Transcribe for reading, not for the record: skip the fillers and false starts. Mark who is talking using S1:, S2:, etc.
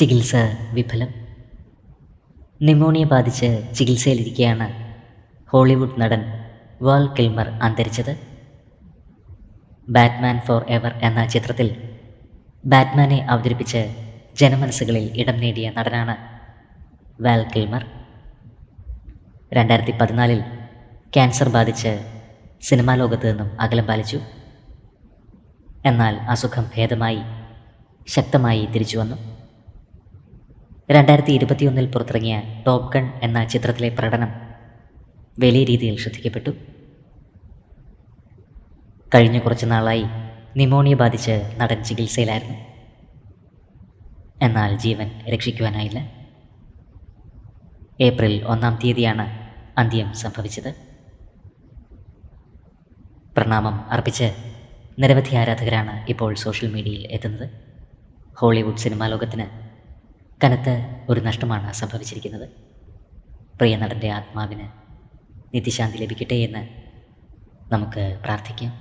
S1: ചികിത്സ വിഫലം. ന്യൂമോണിയ ബാധിച്ച് ചികിത്സയിലിരിക്കെയാണ് ഹോളിവുഡ് നടൻ വാൽ കിൽമർ അന്തരിച്ചത്. ബാറ്റ്മാൻ ഫോർ എവർ എന്ന ചിത്രത്തിൽ ബാറ്റ്മാനെ അവതരിപ്പിച്ച് ജനമനസ്സുകളിൽ ഇടം നേടിയ നടനാണ് വാൽ കിൽമർ. 2014 ക്യാൻസർ ബാധിച്ച് സിനിമാ ലോകത്ത് നിന്നും അകലം പാലിച്ചു. എന്നാൽ അസുഖം ഭേദമായി ശക്തമായി തിരിച്ചു വന്നു. 2021 പുറത്തിറങ്ങിയ ടോപ്പ് ഗൺ എന്ന ചിത്രത്തിലെ പ്രകടനം വലിയ രീതിയിൽ ശ്രദ്ധിക്കപ്പെട്ടു. കഴിഞ്ഞ കുറച്ച് നാളായി ന്യൂമോണിയ ബാധിച്ച് നടൻ ചികിത്സയിലായിരുന്നു. എന്നാൽ ജീവൻ രക്ഷിക്കുവാനായില്ല. ഏപ്രിൽ 1 അന്ത്യം സംഭവിച്ചത്. പ്രണാമം അർപ്പിച്ച് നിരവധി ആരാധകരാണ് ഇപ്പോൾ സോഷ്യൽ മീഡിയയിൽ എത്തുന്നത്. ഹോളിവുഡ് സിനിമാ ലോകത്തിന് കനത്ത ഒരു നഷ്ടമാണ് സംഭവിച്ചിരിക്കുന്നത്. പ്രിയ നടൻ്റെ ആത്മാവിന് നിത്യശാന്തി ലഭിക്കട്ടെ എന്ന് നമുക്ക് പ്രാർത്ഥിക്കാം.